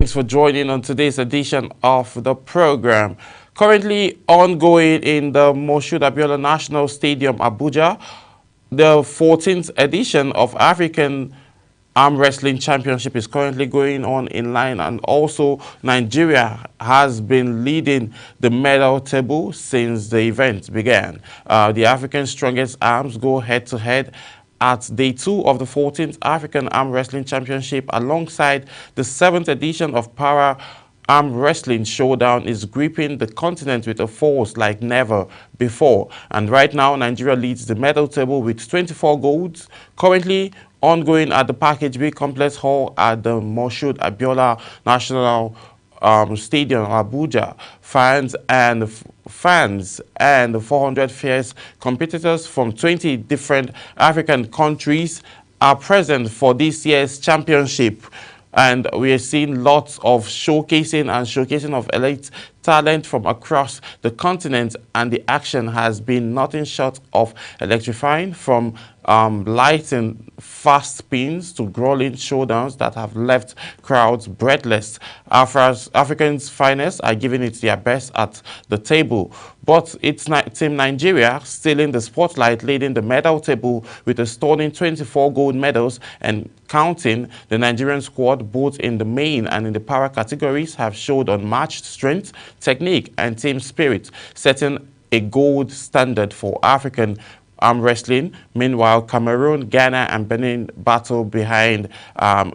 Thanks for joining on today's edition of the program. Currently ongoing in the Moshood Abiola National Stadium, Abuja, the 14th edition of African Arm Wrestling Championship is currently going on in line, and also Nigeria has been leading the medal table since the event began. The African Strongest Arms go head-to-head at day 2 of the 14th African Arm Wrestling Championship, alongside the 7th edition of Para Arm Wrestling Showdown is gripping the continent with a force like never before. And right now, Nigeria leads the medal table with 24 golds, currently ongoing at the Package B Complex Hall at the Moshood Abiola National Stadium, Abuja. Fans and 400 fierce competitors from 20 different African countries are present for this year's championship. And we are seeing lots of showcasing of elite talent from across the continent, and the action has been nothing short of electrifying, from light and fast spins to grueling showdowns that have left crowds breathless. Africans' finest are giving it their best at the table, but it's Team Nigeria still in the spotlight, leading the medal table with a stunning 24 gold medals and counting. The Nigerian squad, both in the main and in the para categories, have showed unmatched strength, technique, and team spirit, setting a gold standard for African arm wrestling. Meanwhile, Cameroon, Ghana, and Benin battle behind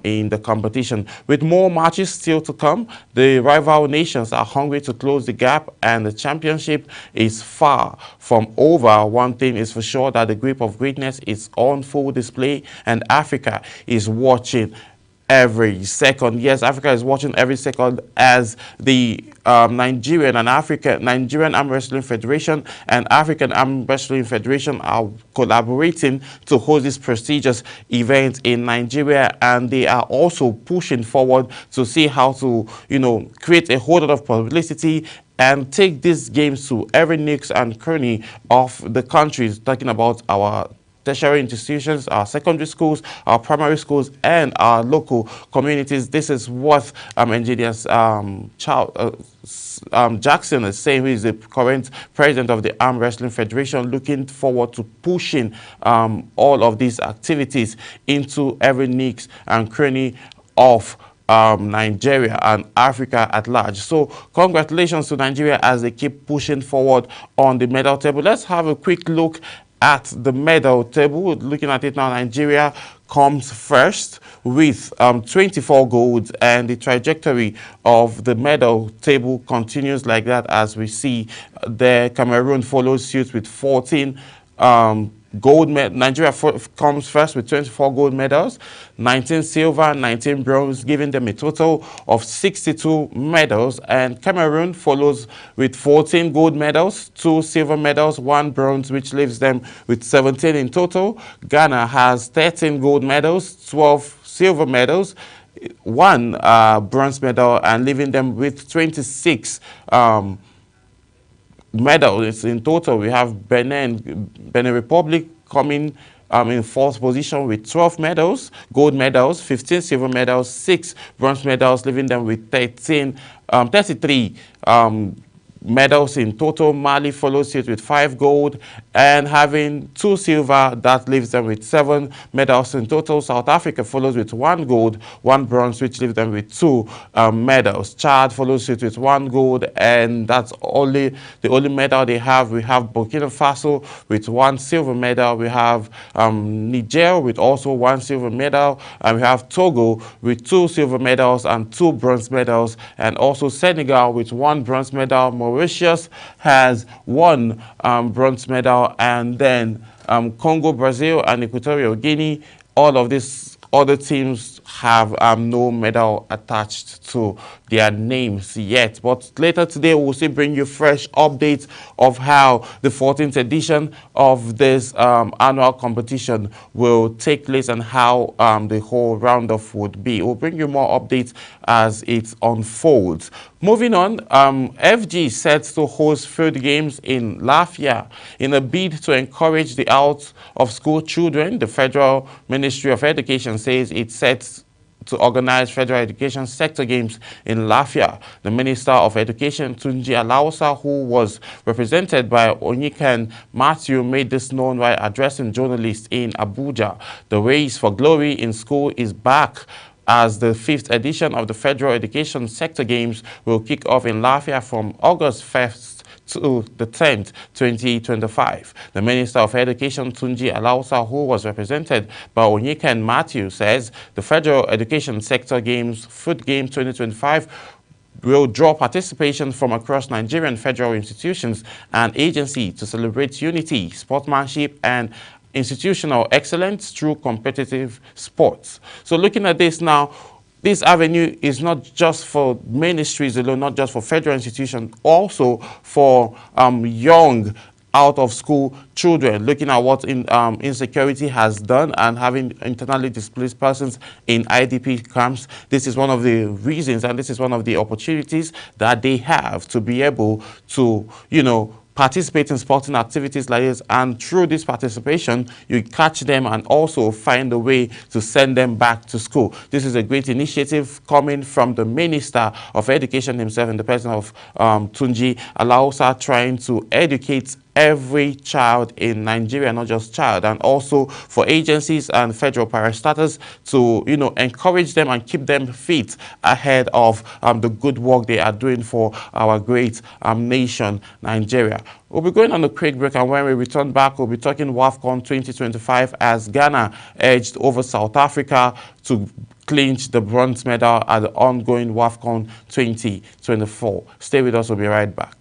in the competition. With more matches still to come, the rival nations are hungry to close the gap, and the championship is far from over. One thing is for sure, that the grip of greatness is on full display, and Africa is watching every second. Yes, Africa is watching every second as the Nigerian Arm Wrestling Federation and African Arm Wrestling Federation are collaborating to host this prestigious event in Nigeria, and they are also pushing forward to see how to, create a whole lot of publicity and take these games to every nook and cranny of the countries, talking about our tertiary institutions, our secondary schools, our primary schools, and our local communities. This is what Engineer Jackson is saying, who is the current president of the Arm Wrestling Federation, looking forward to pushing all of these activities into every nook and cranny of Nigeria and Africa at large. So congratulations to Nigeria as they keep pushing forward on the medal table. Let's have a quick look at the medal table. Looking at it now, Nigeria comes first with 24 golds, and the trajectory of the medal table continues like that, as we see there. Cameroon follows suit with 14 gold medals. Nigeria comes first with 24 gold medals, 19 silver, 19 bronze, giving them a total of 62 medals. And Cameroon follows with 14 gold medals, 2 silver medals, 1 bronze, which leaves them with 17 in total. Ghana has 13 gold medals, 12 silver medals, 1 bronze medal, and leaving them with 26 medals in total. We have Benin Republic coming in fourth position with 12 medals, gold medals, 15 silver medals, 6 bronze medals, leaving them with 33 medals in total. Mali follows it with 5 gold and having 2 silver. That leaves them with 7 medals in total. South Africa follows with 1 gold, 1 bronze, which leaves them with 2 medals. Chad follows it with 1 gold, and that's the only medal they have. We have Burkina Faso with 1 silver medal. We have Niger with also 1 silver medal, and we have Togo with 2 silver medals and 2 bronze medals, and also Senegal with 1 bronze medal. Mauritius has 1 bronze medal, and then Congo, Brazil, and Equatorial Guinea. All of these other teams have no medal attached to their names yet. But later today, we'll still bring you fresh updates of how the 14th edition of this annual competition will take place and how the whole roundup would be. We'll bring you more updates as it unfolds. Moving on, FG set to host field games in Lafia in a bid to encourage the out-of-school children. The Federal Ministry of Education says it sets to organize Federal Education Sector Games in Lafia. The Minister of Education, Tunji Alausa, who was represented by Onyikan Matthew, made this known while addressing journalists in Abuja. The race for glory in school is back, as the 5th edition of the Federal Education Sector Games will kick off in Lafia from August 1st to the 10th, 2025. The Minister of Education, Tunji Alausa, who was represented by Onyikan Matthew, says the Federal Education Sector Games, Food Games 2025, will draw participation from across Nigerian federal institutions and agencies to celebrate unity, sportsmanship, and institutional excellence through competitive sports. So looking at this now, this avenue is not just for ministries alone, not just for federal institutions, also for young out-of-school children, looking at what insecurity has done and having internally displaced persons in IDP camps. This is one of the reasons, and this is one of the opportunities that they have to be able to, participate in sporting activities like this, and through this participation, you catch them and also find a way to send them back to school. This is a great initiative coming from the Minister of Education himself, in the person of Tunji Alausa, trying to educate every child in Nigeria, not just child, and also for agencies and federal parastatals to, encourage them and keep them fit ahead of the good work they are doing for our great nation, Nigeria. We'll be going on a quick break, and when we return back, we'll be talking WAFCON 2025 as Ghana edged over South Africa to clinch the bronze medal at the ongoing WAFCON 2024. Stay with us, we'll be right back.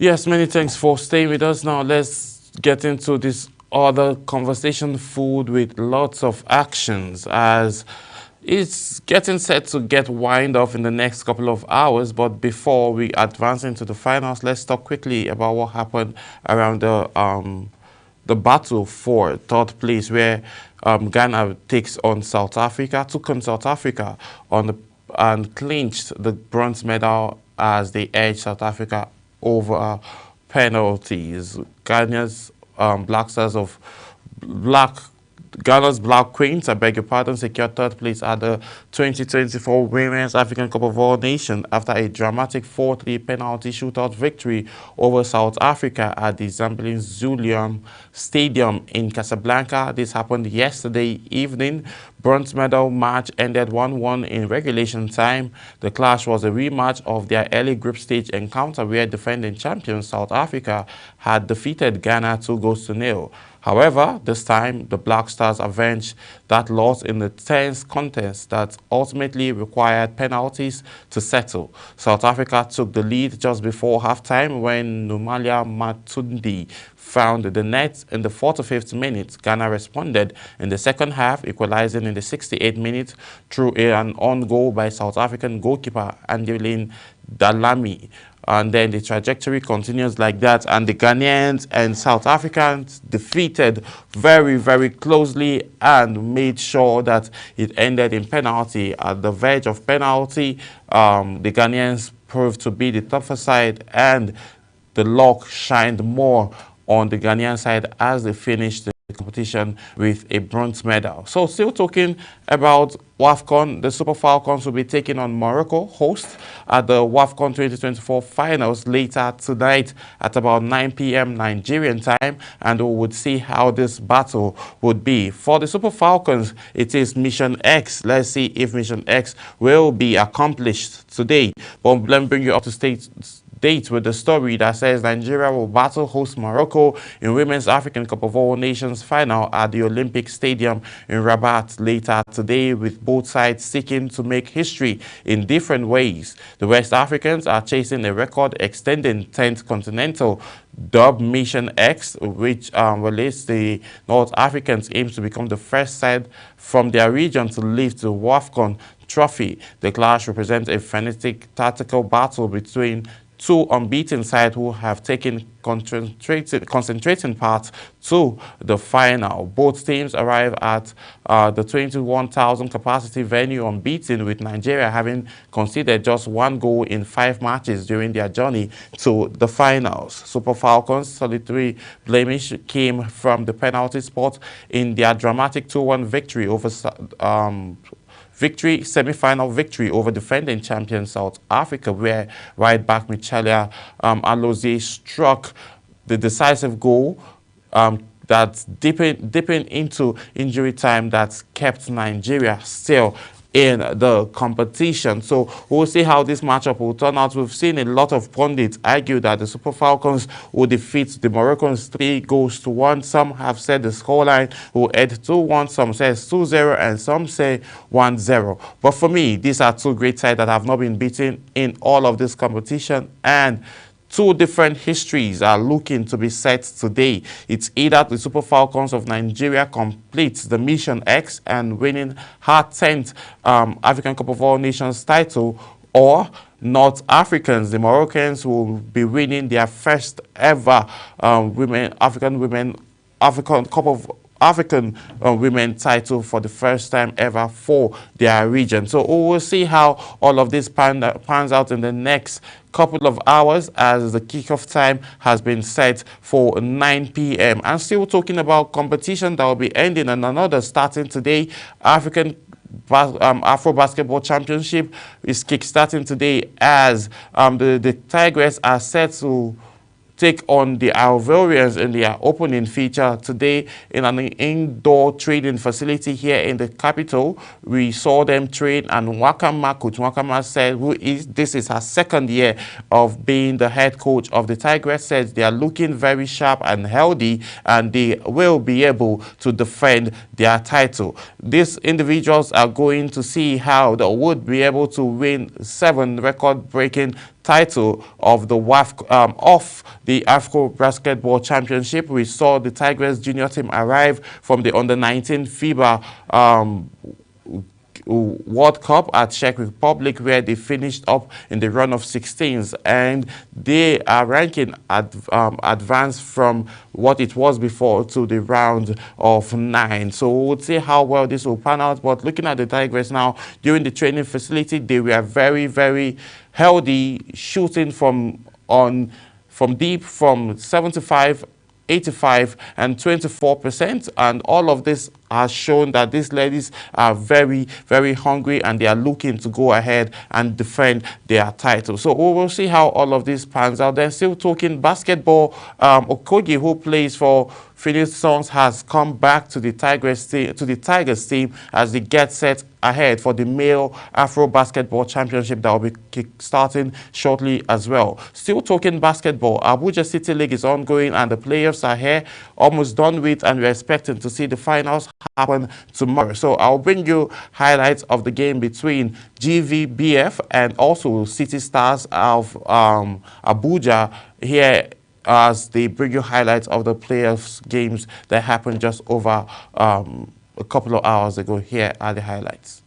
Yes, many thanks for staying with us. Now let's get into this other conversation food with lots of actions as it's getting set to get wind off in the next couple of hours. But before we advance into the finals, let's talk quickly about what happened around the battle for third place, where Ghana took on South Africa and clinched the bronze medal as they edged South Africa over penalties. Black Stars of Black Ghana's Black Queens, I beg your pardon, secured third place at the 2024 Women's African Cup of All Nations after a dramatic 4-3 penalty shootout victory over South Africa at the Zambian Zulium Stadium in Casablanca. This happened yesterday evening. Bronze medal match ended 1-1 in regulation time. The clash was a rematch of their early group stage encounter where defending champions South Africa had defeated Ghana 2-0. However, this time, the Black Stars avenged that loss in a tense contest that ultimately required penalties to settle. South Africa took the lead just before halftime when Numalia Matundi found the net in the 45th minute. Ghana responded in the second half, equalizing in the 68th minute through an on goal by South African goalkeeper Angelin Dalami. And then the trajectory continues like that, and the Ghanaians and South Africans defeated very, very closely and made sure that it ended in penalty. At the verge of penalty, the Ghanaians proved to be the tougher side, and the luck shined more on the Ghanaian side as they finished the competition with a bronze medal. So still talking about WAFCON, the Super Falcons will be taking on Morocco, host at the WAFCON 2024 finals later tonight at about 9 p.m. Nigerian time, and we would see how this battle would be. For the Super Falcons, it is Mission X. Let's see if Mission X will be accomplished today. But let me bring you up to date with the story that says Nigeria will battle host Morocco in Women's African Cup of All Nations final at the Olympic Stadium in Rabat later today, with both sides seeking to make history in different ways. The West Africans are chasing a record extending 10th continental dubbed Mission X, which relates the North Africans aims to become the first side from their region to lift the WAFCON trophy. The clash represents a frenetic tactical battle between two unbeaten sides who have taken concentrating part to the final. Both teams arrive at the 21,000 capacity venue unbeaten, with Nigeria having conceded just one goal in 5 matches during their journey to the finals. Super Falcons' solitary blemish came from the penalty spot in their dramatic 2-1 victory over semi-final victory over defending champion South Africa, where right back Michaela Alozie struck the decisive goal that's dipping into injury time that kept Nigeria still in the competition. So we'll see how this matchup will turn out. We've seen a lot of pundits argue that the Super Falcons will defeat the Moroccans 3-1. Some have said the scoreline will end 2-1, some say 2-0, and some say 1-0. But for me, these are two great sides that have not been beaten in all of this competition, and two different histories are looking to be set today. It's either the Super Falcons of Nigeria completes the Mission X and winning her 10th African Cup of All Nations title, or North Africans, the Moroccans, will be winning their first ever African women title for the first time ever for their region. So we will see how all of this pans out in the next couple of hours, as the kickoff time has been set for 9 p.m. And still talking about competition that will be ending and another starting today. Afro Basketball Championship is kickstarting today, as the Tigers are set to take on the Ivorians in their opening feature today in an indoor training facility here in the capital. We saw them train, and Coach Wakama said, this is her second year of being the head coach of the Tigers, says they are looking very sharp and healthy, and they will be able to defend their title. These individuals are going to see how they would be able to win 7 record-breaking title of the Afro Basketball Championship. We saw the Tigers junior team arrive from the under-19 FIBA World Cup at Czech Republic, where they finished up in the run of 16s, and they are ranking advanced from what it was before to the round of 9. So we'll see how well this will pan out. But looking at the Tigers now, during the training facility, they were very, very healthy, shooting from deep from 75, 85 and 24%, and all of this has shown that these ladies are very, very hungry and they are looking to go ahead and defend their title. So we will see how all of this pans out. Then still talking basketball, Okogie, who plays for Phoenix Suns, has come back to the Tigers team as they get set ahead for the male Afro Basketball Championship that will be starting shortly as well. Still talking basketball, Abuja City League is ongoing and the playoffs are here, almost done with, and we're expecting to see the finals happen tomorrow. So I'll bring you highlights of the game between GVBF and also City Stars of Abuja here, as they bring you highlights of the playoffs games that happened just over a couple of hours ago. Here are the highlights.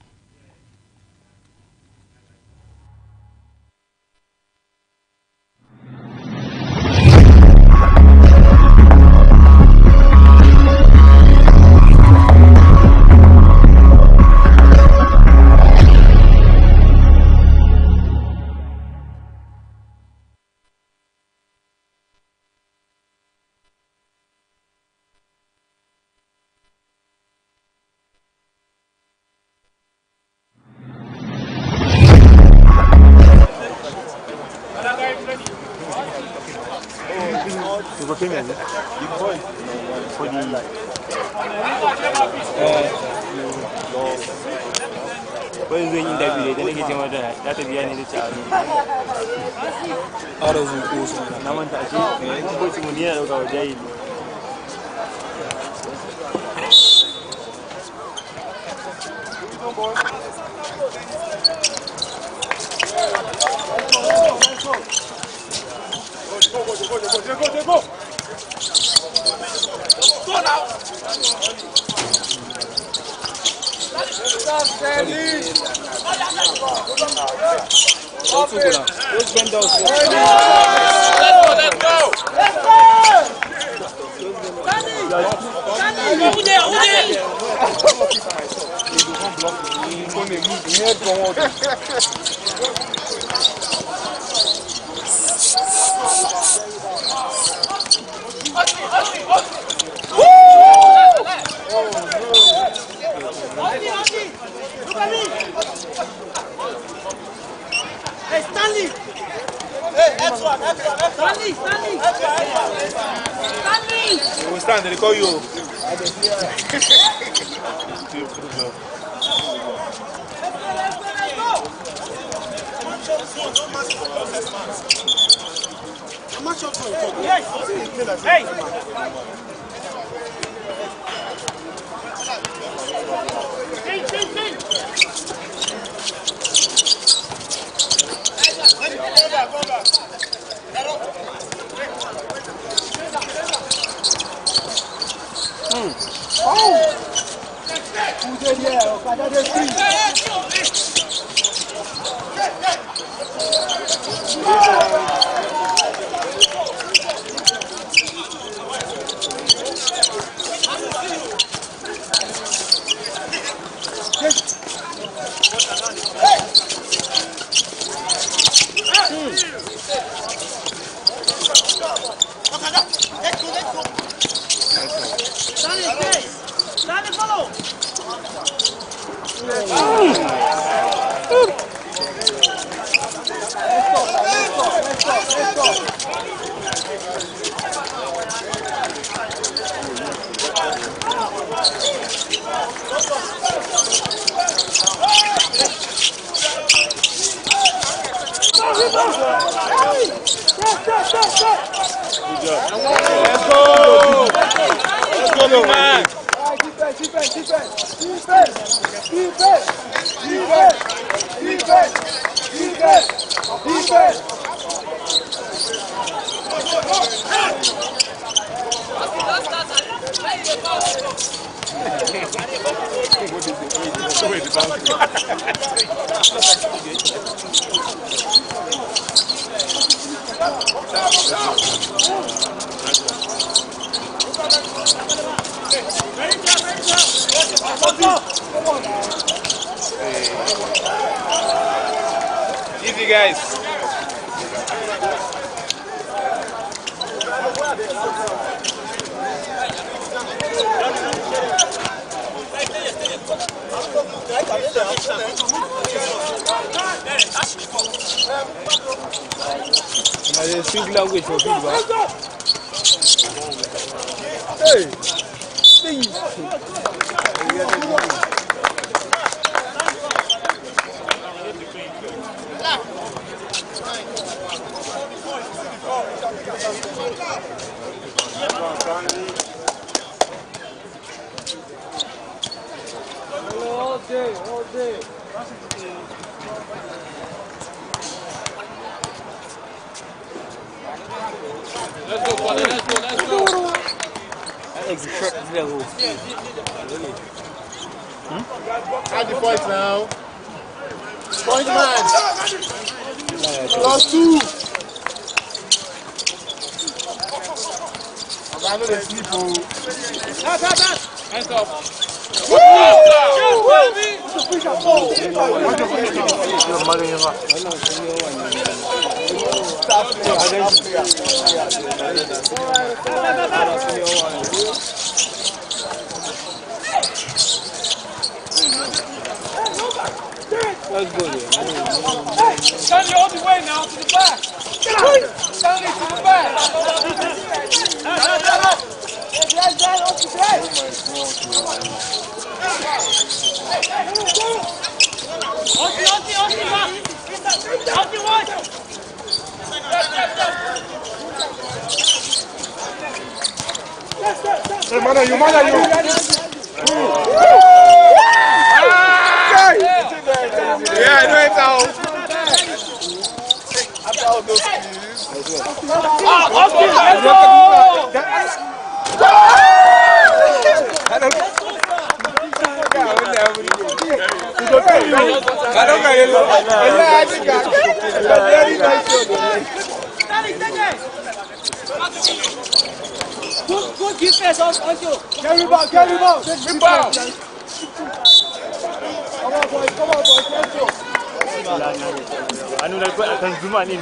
Easy, guys. They speak language for people. Hey! All day, all day. Let's go, Kwame, let's go, let's go. That makes it trip. Add the points now. Point man. +2. I know they sleep. Hands up. Let's go there. Stanley, all the way now to the back. Stanley, to the back. Hey, man, you. Yeah, I know it now. After all those skills. Good defense, also. Carry ball. Rebound. Come on, boys. Let's go. I know that I can zoom in.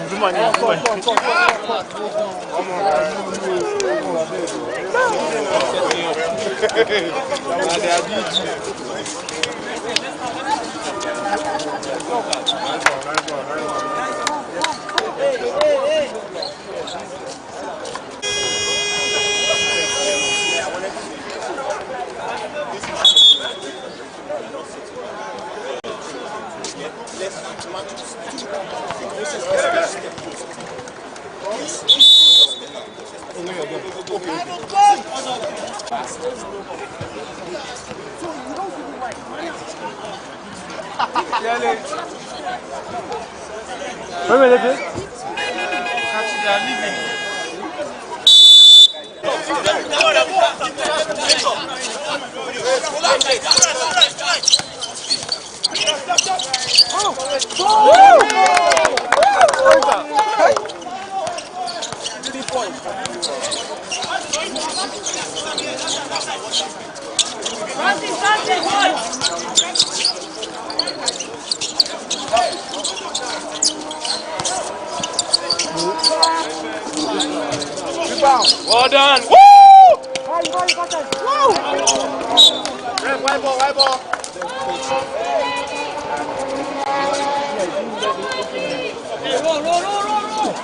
Well done. Woo! White ball. Roll.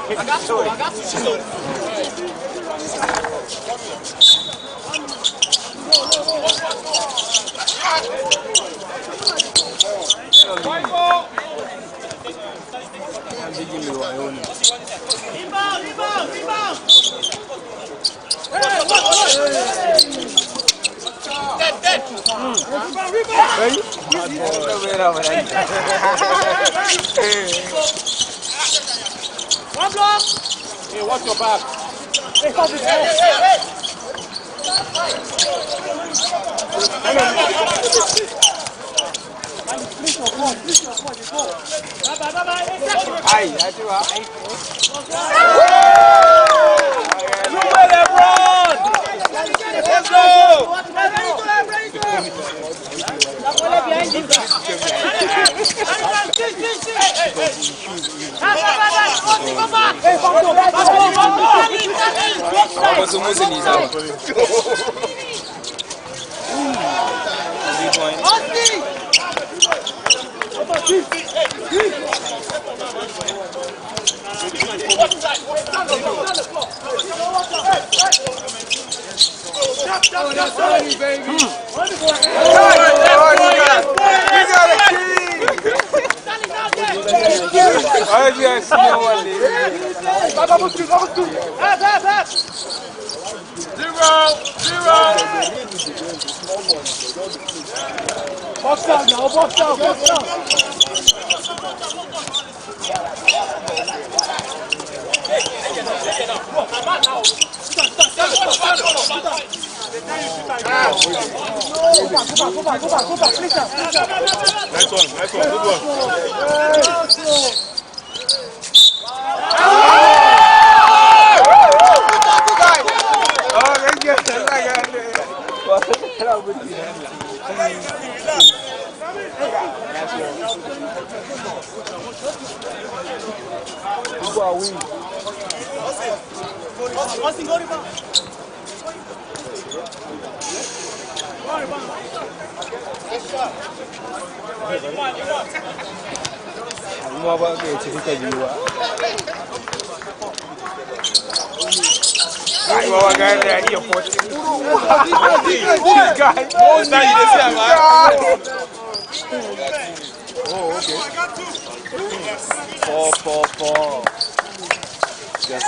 I got you. White ball. Rebound. Dead. One block. Hey, watch your back. Box out now, box out, box out. Go back, please. Nice one, good one. Four. Yes,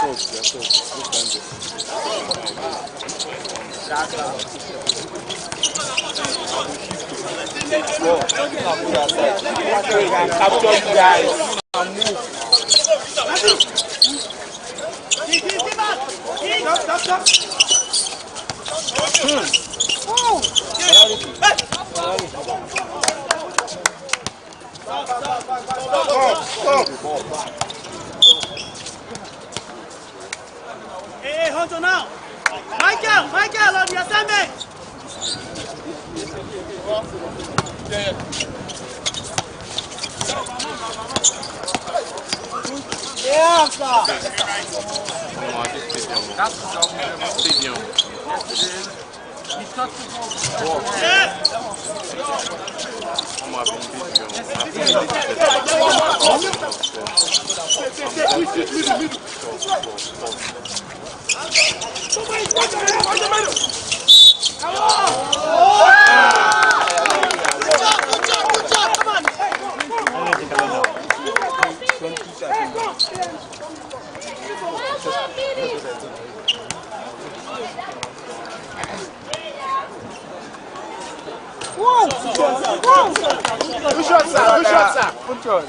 Hey, Hunter now. Michael, on the assignment. Yeah, sir. Stadium. Good shot, sir. Good shot.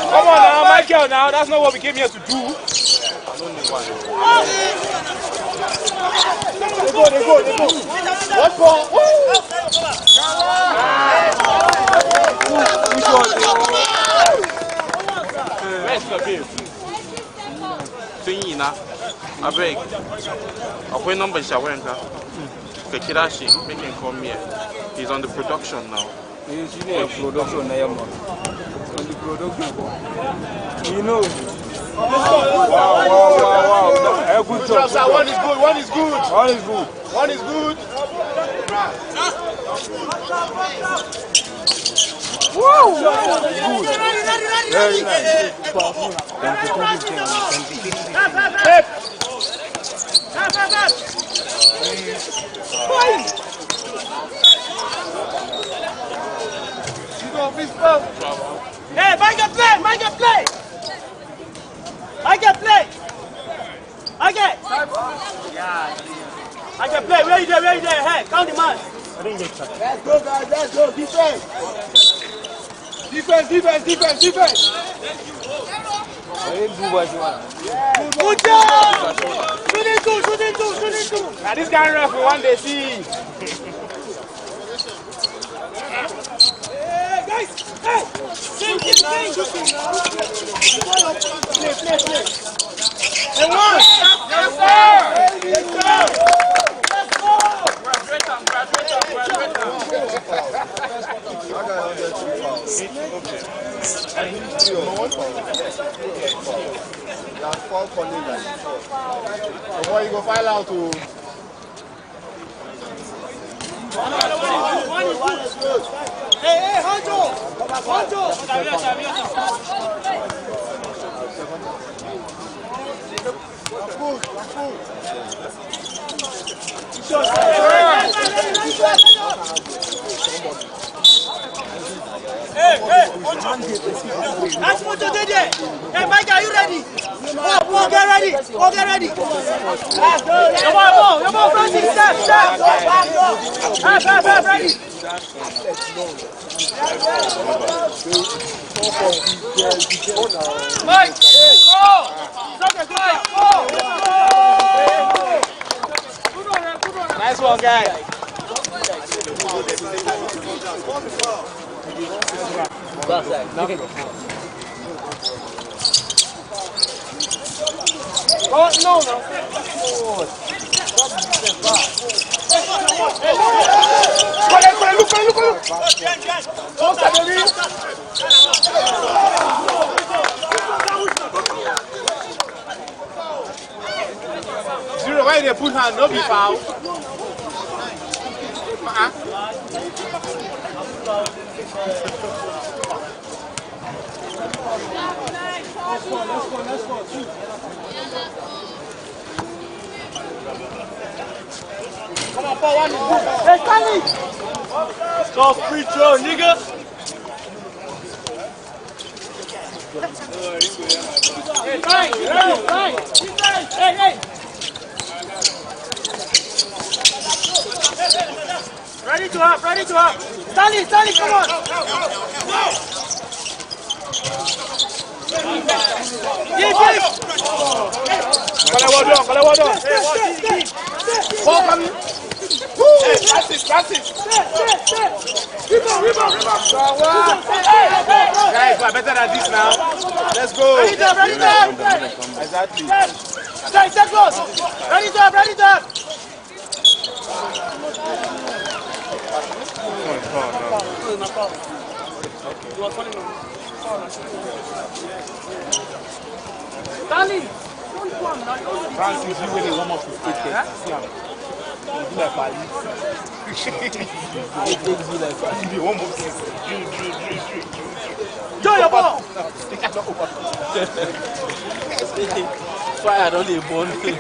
Come on now, Michael, now. That's not what we came here to do. They go. What ball? Where's the bill? Twinina. I beg. I'll number Shawenka. Kirashi, make him come here. He's on the production now. He's on production. You know. Wow. Good job, sir. One is good. Woo! Good. Very nice. Hey, Mike, play! Mike, play! Mike, play! Mike! I can play. Where you there? Hey, count the man. Let's go, guys. Let's go. Defense. Defense. Good job! Shooting two. Now this guy ref we want to see. Hey, guys! Hey! Sing. Play. And one. Yes, sir. Before you go file out to Hey, Hanjo! Hey, that's what you did there. Hey, Mike, are you ready? Oh, get ready. Come on, Francis, step. Ready. Mike, go! nice one, guys. Oh, no. Zero, why they put hand? No be foul. Let's go. Come on, Paul, one. Hey, Stanley! Stop free throw, nigga. Hey, right. Hey. Ready to up. Stanley, come on. Give. Well done. Ball coming. Hey, pass it. Rebound. Guys, we're better than this now. Let's go. Ready to up. Exactly. Stay close. Ready to up. Stanley! Francis, you really warm up to take it. See him. You like Bali. You warm up to Join your ball! Fire don't dey burn. Good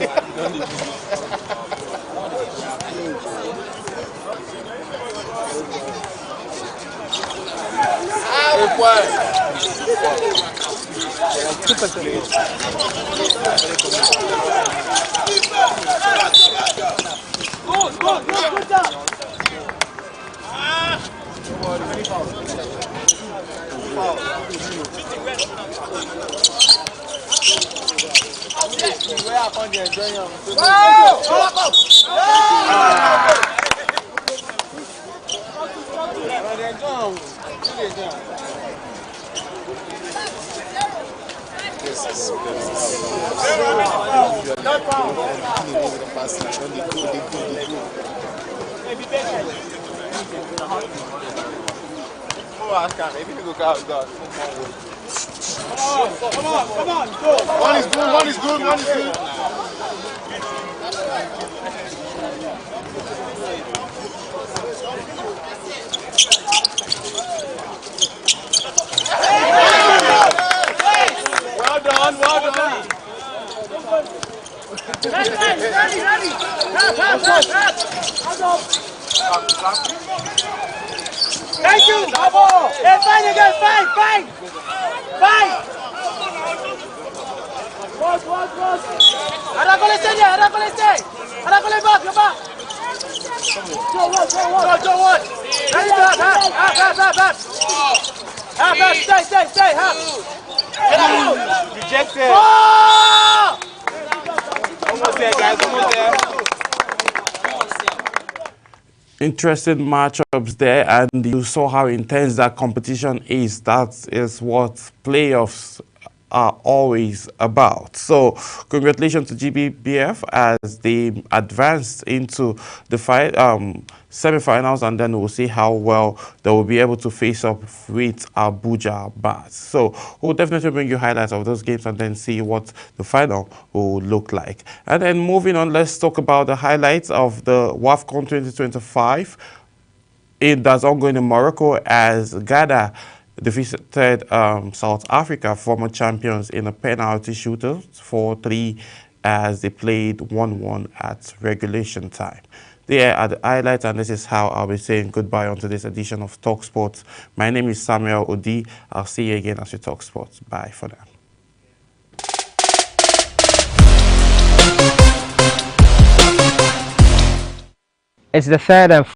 job! Maybe you go out. Come on, go! One is good. Well done. Ready! Thank you. Hey, fight again, fight. Aragole stay there, Aragole stay. Aragole back, you're back. Go one. Ready back, back. Stay, half. Rejected. Oh! Almost there, guys. Almost there. Interesting matchups there, and you saw how intense that competition is. That is what playoffs are always about. So congratulations to GBBF as they advanced into the semi-finals, and then we'll see how well they will be able to face up with Abuja Bars. So we'll definitely bring you highlights of those games and then see what the final will look like. And then moving on, let's talk about the highlights of the WAFCON 2025 that's ongoing in Morocco, as Ghana defeated South Africa, former champions, in a penalty shootout 4-3 as they played 1-1 at regulation time. There are the highlights, and this is how I'll be saying goodbye on today's edition of Talk Sports. My name is Samuel Odi. I'll see you again as we talk sports. Bye for now. It's the third and